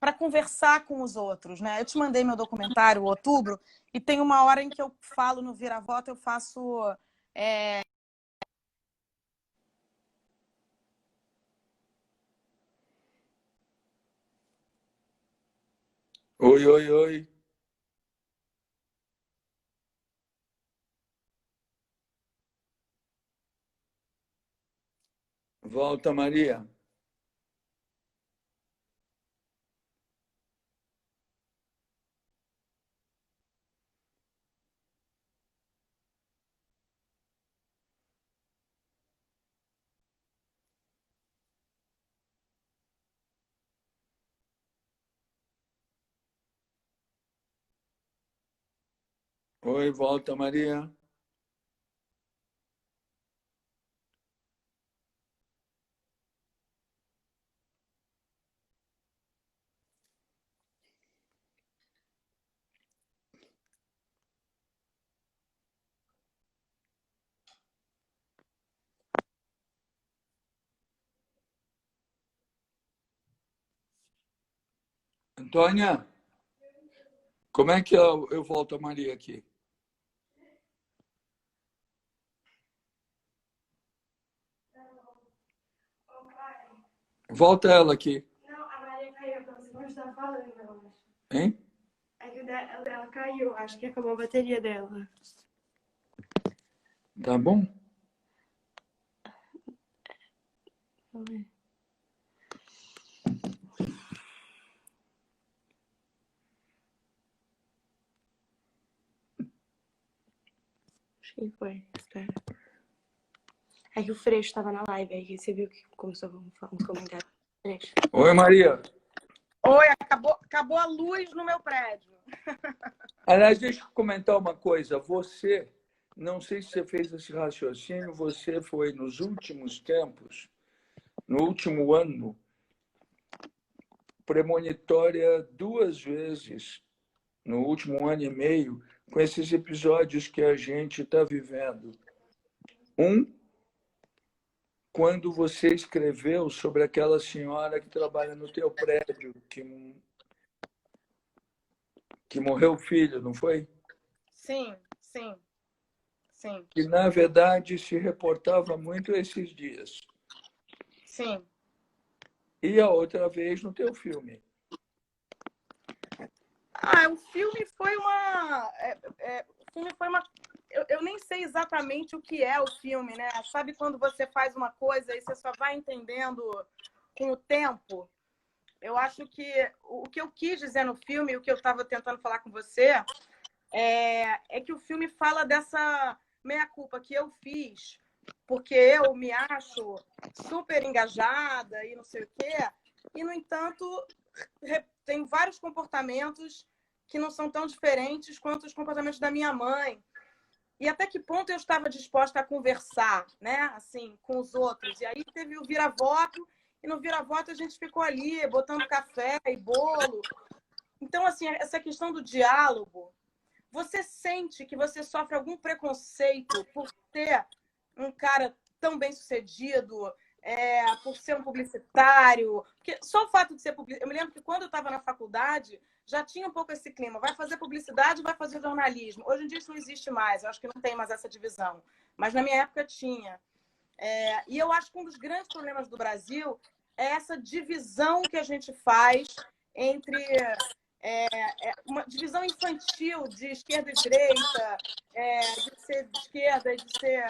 para conversar com os outros, né? Eu te mandei meu documentário, Outubro, e tem uma hora em que eu falo no Vira-Voto, eu faço... Oi, oi, oi. Volta, Maria. Oi, volta, Maria. Antônia, como é que eu volto a Maria aqui? Volta ela aqui. Não, a Maria caiu quando você estava falando, eu acho. Hein? É que ela caiu, acho que acabou a bateria dela. Tá bom? Vamos ver. Acho que foi, espera. É que o Freixo estava na live, aí você viu que começou uns comentários. Freixo. Oi, Maria. Oi, acabou a luz no meu prédio. Aliás, deixa eu comentar uma coisa. Você, não sei se você fez esse raciocínio, você foi nos últimos tempos, no último ano, premonitória 2 vezes, no último ano e meio, com esses episódios que a gente está vivendo. Quando você escreveu sobre aquela senhora que trabalha no teu prédio, que morreu o filho, não foi? Sim, sim, sim. Que, na verdade, se reportava muito esses dias. Sim. E a outra vez no teu filme. O filme foi uma... Eu nem sei exatamente o que é o filme, né? Sabe quando você faz uma coisa e você só vai entendendo com o tempo? Eu acho que o que eu quis dizer no filme, o que eu estava tentando falar com você, é que o filme fala dessa meia-culpa que eu fiz, porque eu me acho super engajada e não sei o quê, e, no entanto, tem vários comportamentos que não são tão diferentes quanto os comportamentos da minha mãe. E até que ponto eu estava disposta a conversar, né, assim, com os outros. E aí teve o vira-voto, e no vira-voto a gente ficou ali, botando café e bolo. Então, assim, essa questão do diálogo, você sente que você sofre algum preconceito por ter um cara tão bem-sucedido, por ser um publicitário? Porque só o fato de ser publicitário... Eu me lembro que quando eu estava na faculdade, já tinha um pouco esse clima. Vai fazer publicidade, vai fazer jornalismo. Hoje em dia isso não existe mais. Eu acho que não tem mais essa divisão. Mas na minha época tinha. E eu acho que um dos grandes problemas do Brasil é essa divisão que a gente faz entre uma divisão infantil de esquerda e direita, de ser de esquerda e de ser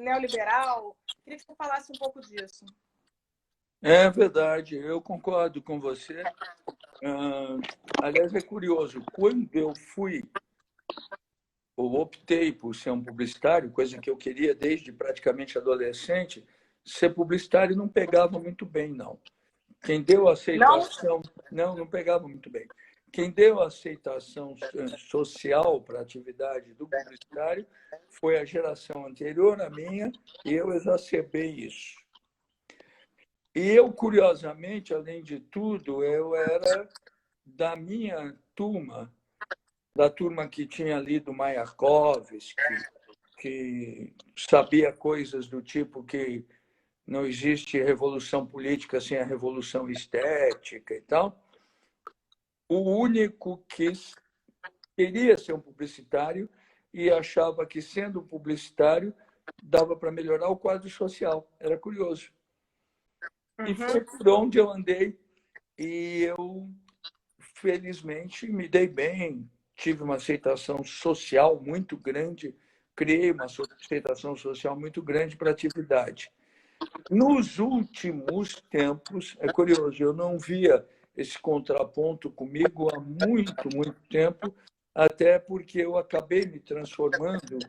neoliberal. Queria que você falasse um pouco disso. É verdade, eu concordo com você. Aliás, é curioso, quando eu fui ou optei por ser um publicitário, coisa que eu queria desde praticamente adolescente, ser publicitário não pegava muito bem, não. Quem deu Não? aceitação... Não pegava muito bem. Quem deu aceitação social para a atividade do publicitário foi a geração anterior à minha, e eu exacerbei isso. E eu, curiosamente, além de tudo, eu era da minha turma, da turma que tinha lido Mayakovsky, que sabia coisas do tipo que não existe revolução política sem a revolução estética e tal. O único que queria ser um publicitário e achava que, sendo publicitário, dava para melhorar o quadro social. Era curioso. E foi por onde eu andei. E eu, felizmente, me dei bem, tive uma aceitação social muito grande, criei uma aceitação social muito grande para a atividade. Nos últimos tempos, é curioso, eu não via esse contraponto comigo há muito, muito tempo, até porque eu acabei me transformando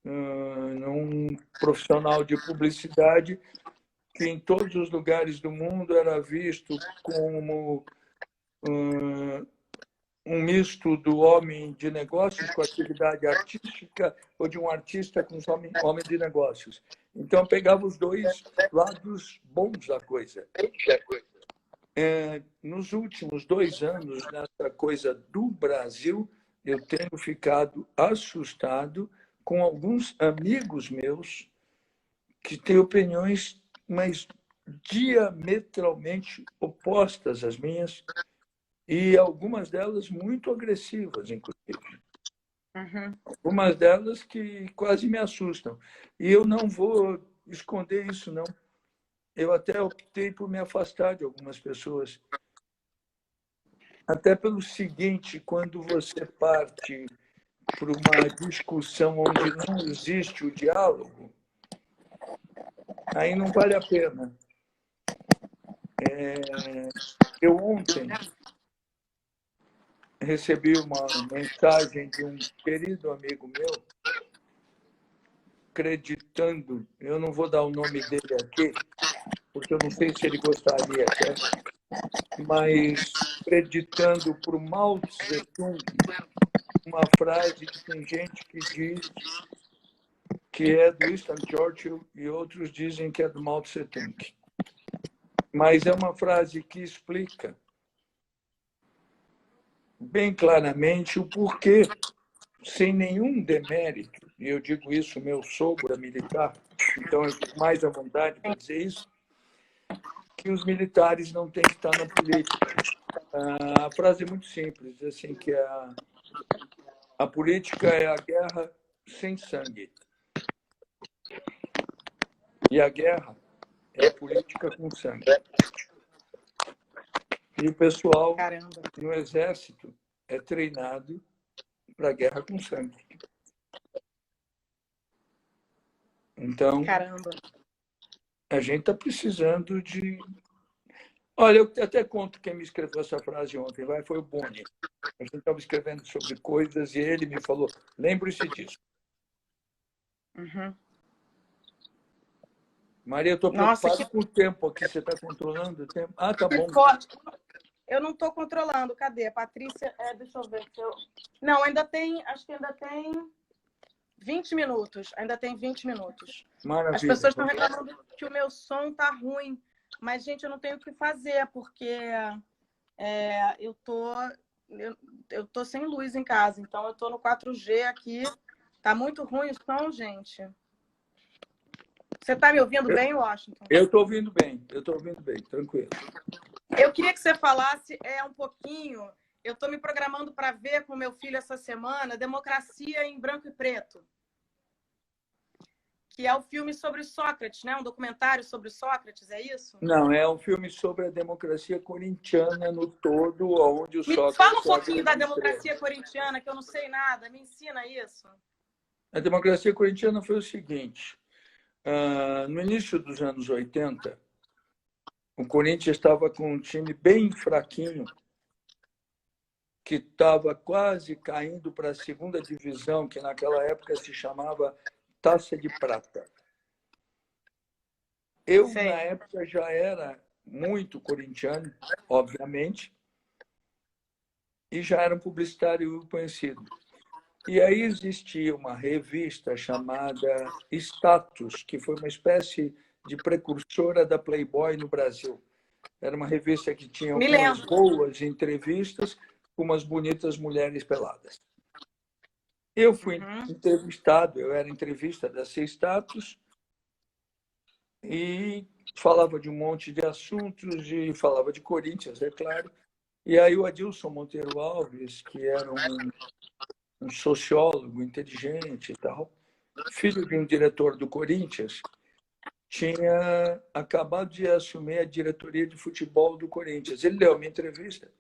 num profissional de publicidade que em todos os lugares do mundo era visto como um misto do homem de negócios com atividade artística ou de um artista com homem de negócios. Então, pegava os dois lados bons da coisa. Nos últimos 2 anos, nessa coisa do Brasil, eu tenho ficado assustado com alguns amigos meus que têm opiniões, mas diametralmente opostas às minhas, e algumas delas muito agressivas, inclusive. Algumas delas que quase me assustam. E eu não vou esconder isso, não. Eu até optei por me afastar de algumas pessoas. Até pelo seguinte, quando você parte para uma discussão onde não existe o diálogo, aí não vale a pena. Eu ontem recebi uma mensagem de um querido amigo meu, acreditando, eu não vou dar o nome dele aqui, porque eu não sei se ele gostaria até, mas acreditando para o Mao Tse-tung uma frase que tem gente que diz que é do Winston Churchill e outros dizem que é do Mao Tse-tung. Mas é uma frase que explica bem claramente o porquê, sem nenhum demérito, e eu digo isso, meu sogro é militar, então eu fico mais à vontade para dizer isso, que os militares não têm que estar na política. A frase é muito simples, assim, que a política é a guerra sem sangue. E a guerra é a política com sangue. E o pessoal no Exército é treinado para a guerra com sangue. Então, a gente está precisando de... Olha, eu até conto quem me escreveu essa frase ontem, foi o Boni. A gente estava escrevendo sobre coisas e ele me falou, lembre-se disso. Maria, eu estou preocupado com o tempo aqui. Você está controlando o tempo? Ah, tá bom. Eu não estou controlando. Cadê? A Patrícia, deixa eu ver. Não, ainda tem, acho que ainda tem 20 minutos. Ainda tem 20 minutos. Maravilha. As pessoas estão reclamando que o meu som está ruim. Mas, gente, eu não tenho o que fazer, porque eu tô sem luz em casa. Então, eu tô no 4G aqui. Tá muito ruim o som, gente. Você está me ouvindo bem, Washington? Eu estou ouvindo bem, tranquilo. Eu queria que você falasse um pouquinho. Eu estou me programando para ver com meu filho essa semana Democracia em Branco e Preto, que é o filme sobre Sócrates, né? Um documentário sobre Sócrates, é isso? Não, é um filme sobre a democracia corintiana no todo, onde o Sócrates... Me fala um pouquinho da democracia corintiana, que eu não sei nada. Me ensina isso. A democracia corintiana foi o seguinte. No início dos anos 80, o Corinthians estava com um time bem fraquinho que estava quase caindo para a segunda divisão, que naquela época se chamava Taça de Prata. Eu, Sei. na época, já era muito corintiano, obviamente, e já era um publicitário conhecido. E aí existia uma revista chamada Status, que foi uma espécie de precursora da Playboy no Brasil. Era uma revista que tinha Me algumas lembro. boas entrevistas com umas bonitas mulheres peladas. Eu fui entrevistado, eu era entrevista dessa Status e falava de um monte de assuntos e falava de Corinthians, é claro. E aí o Adilson Monteiro Alves, que era um sociólogo inteligente e tal, filho de um diretor do Corinthians, tinha acabado de assumir a diretoria de futebol do Corinthians. Ele deu uma entrevista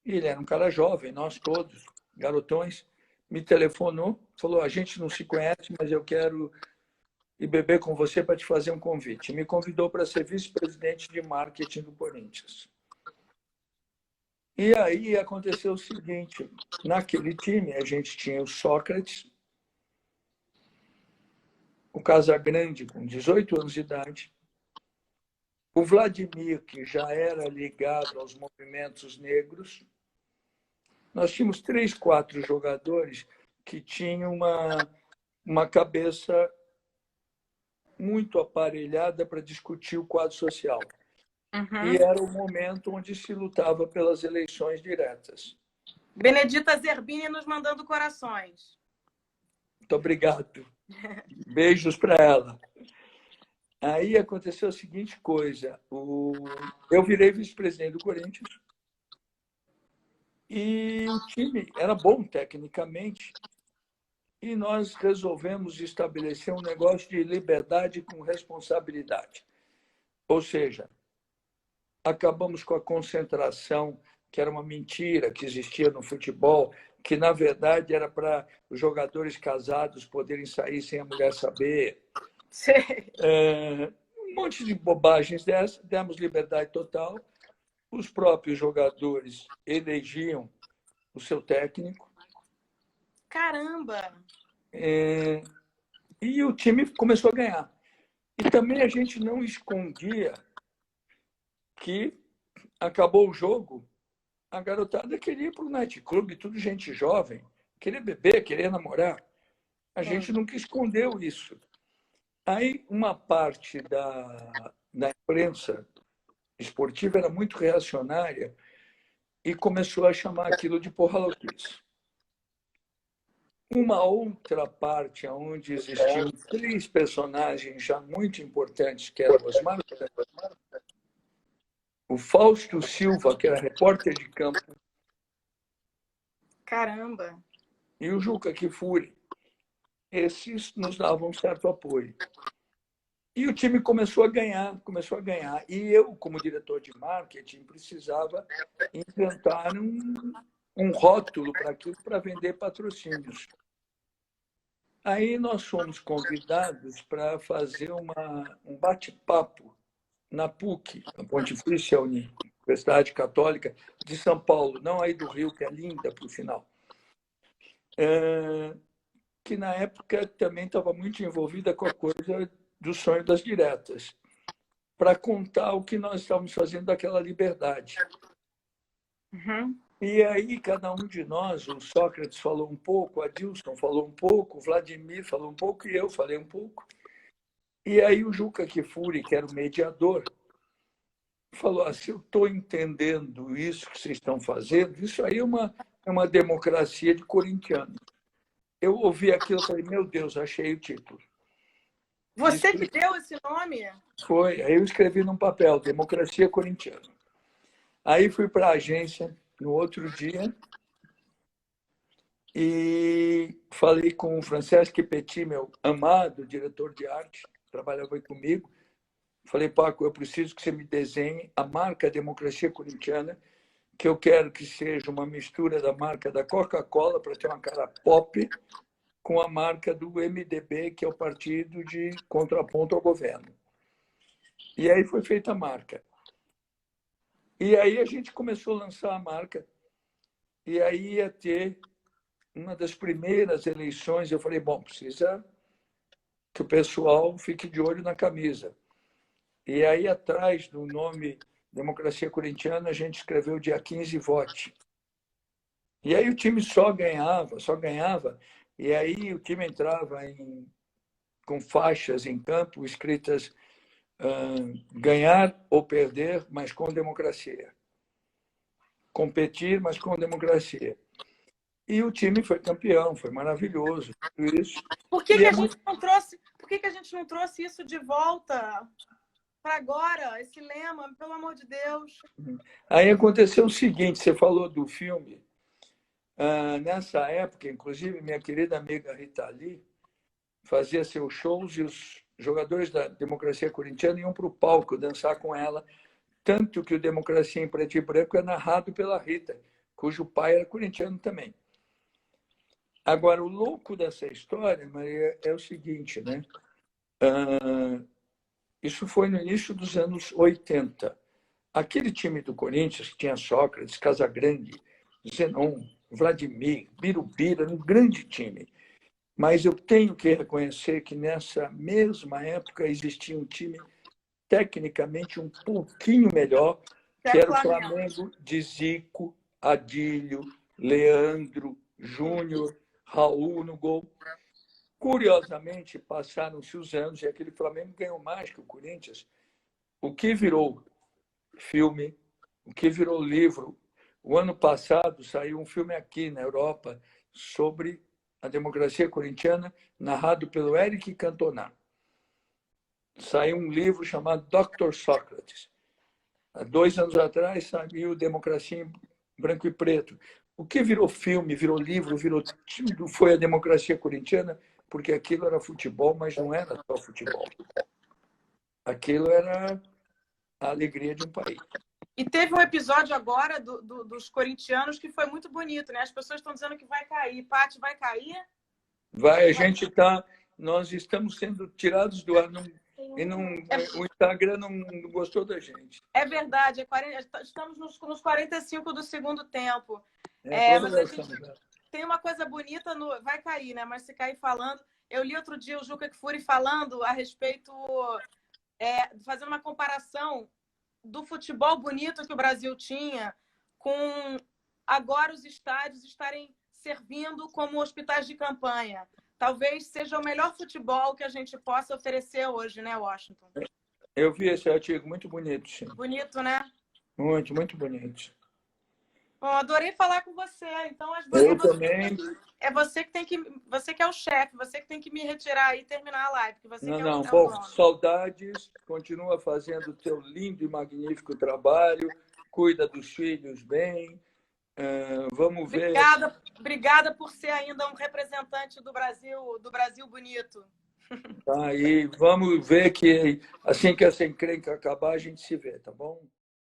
e ele era um cara jovem, nós todos, garotões, me telefonou, falou, a gente não se conhece, mas eu quero ir beber com você para te fazer um convite. Me convidou para ser vice-presidente de marketing do Corinthians. E aí aconteceu o seguinte, naquele time a gente tinha o Sócrates, o Casagrande com 18 anos de idade, o Vladimir, que já era ligado aos movimentos negros. Nós tínhamos 3, 4 jogadores que tinham uma cabeça muito aparelhada para discutir o quadro social. E era o momento onde se lutava pelas eleições diretas. Benedita Zerbini nos mandando corações. Muito obrigado. Beijos para ela. Aí aconteceu a seguinte coisa. Eu virei vice-presidente do Corinthians e o time era bom tecnicamente e nós resolvemos estabelecer um negócio de liberdade com responsabilidade. Ou seja, acabamos com a concentração, que era uma mentira que existia no futebol, que, na verdade, era para os jogadores casados poderem sair sem a mulher saber. Um monte de bobagens dessas, demos liberdade total. Os próprios jogadores elegiam o seu técnico. Caramba! E o time começou a ganhar. E também a gente não escondia que acabou o jogo, a garotada queria ir para o nightclub, tudo gente jovem, queria beber, queria namorar. A gente nunca escondeu isso. Aí uma parte da imprensa esportiva era muito reacionária e começou a chamar aquilo de porra louquice. Uma outra parte onde existiam 3 personagens já muito importantes, que eram Osmar, o Fausto Silva, que era repórter de campo. Caramba! E o Juca Kfouri. Esses nos davam um certo apoio. E o time começou a ganhar. E eu, como diretor de marketing, precisava inventar um rótulo para aquilo, para vender patrocínios. Aí nós fomos convidados para fazer um bate-papo na PUC, na Pontifícia Universidade Católica de São Paulo, não aí do Rio, que é linda, por sinal. Que na época também estava muito envolvida com a coisa do sonho das diretas, para contar o que nós estávamos fazendo daquela liberdade. E aí cada um de nós, o Sócrates falou um pouco, o Adilson falou um pouco, o Vladimir falou um pouco e eu falei um pouco. E aí o Juca Kfouri, que era o mediador, falou assim, eu estou entendendo isso que vocês estão fazendo, isso aí é uma democracia de corintiano. Eu ouvi aquilo e falei, meu Deus, achei o título. Você que deu esse nome? Foi. Aí eu escrevi num papel, Democracia Corintiana. Aí fui para a agência no outro dia e falei com o Francesco Petit, meu amado diretor de arte, trabalhava comigo. Falei, Paco, eu preciso que você me desenhe a marca Democracia Corintiana, que eu quero que seja uma mistura da marca da Coca-Cola para ter uma cara pop com a marca do MDB, que é o partido de contraponto ao governo. E aí foi feita a marca. E aí a gente começou a lançar a marca e aí ia ter uma das primeiras eleições. Eu falei, bom, precisa que o pessoal fique de olho na camisa. E aí, atrás do nome Democracia Corintiana, a gente escreveu dia 15, vote. E aí o time só ganhava, só ganhava. E aí o time entrava com faixas em campo escritas ganhar ou perder, mas com democracia. Competir, mas com democracia. E o time foi campeão, foi maravilhoso. Tudo isso. Por que a gente não trouxe? Por que a gente não trouxe isso de volta para agora? Esse lema, pelo amor de Deus. Aí aconteceu o seguinte: você falou do filme. Nessa época, inclusive, minha querida amiga Rita Lee fazia seus shows e os jogadores da Democracia Corintiana iam para o palco dançar com ela, tanto que o Democracia em Preto e Branco é narrado pela Rita, cujo pai era corintiano também. Agora, o louco dessa história, Maria, é o seguinte, né? Isso foi no início dos anos 80. Aquele time do Corinthians, que tinha Sócrates, Casagrande, Zenon, Vladimir, Birubiru, era um grande time. Mas eu tenho que reconhecer que nessa mesma época existia um time tecnicamente um pouquinho melhor, que era o Flamengo de Zico, Adílio, Leandro, Júnior, Raul no gol. Curiosamente, passaram-se os anos e aquele Flamengo ganhou mais que o Corinthians. O que virou filme, o que virou livro. O ano passado saiu um filme aqui na Europa sobre a democracia corintiana, narrado pelo Eric Cantona. Saiu um livro chamado Dr. Sócrates. Há 2 anos atrás saiu Democracia em Branco e Preto. O que virou filme, virou livro, virou tudo foi a democracia corintiana, porque aquilo era futebol, mas não era só futebol. Aquilo era a alegria de um país. E teve um episódio agora dos corintianos que foi muito bonito, né? As pessoas estão dizendo que vai cair. Paty, vai cair? Vai, nós estamos sendo tirados do ar. O Instagram não gostou da gente. É verdade, estamos nos 45 do segundo tempo. Mas a gente tem uma coisa bonita vai cair, né? Mas se cair falando. Eu li outro dia o Juca Kfouri falando a respeito, fazendo uma comparação do futebol bonito que o Brasil tinha com agora os estádios estarem servindo como hospitais de campanha. Talvez seja o melhor futebol que a gente possa oferecer hoje, né, Washington? Eu vi esse artigo, muito bonito, sim. Bonito, né? Muito, muito bonito. Bom, adorei falar com você. Então, eu também. Você que é o chefe, você que tem que me retirar e terminar a live. Que você Bom, saudades. Continua fazendo o teu lindo e magnífico trabalho. Cuida dos filhos bem. Vamos ver. Obrigada por ser ainda um representante do Brasil bonito. Tá aí, vamos ver que assim que essa encrenca acabar, a gente se vê, tá bom?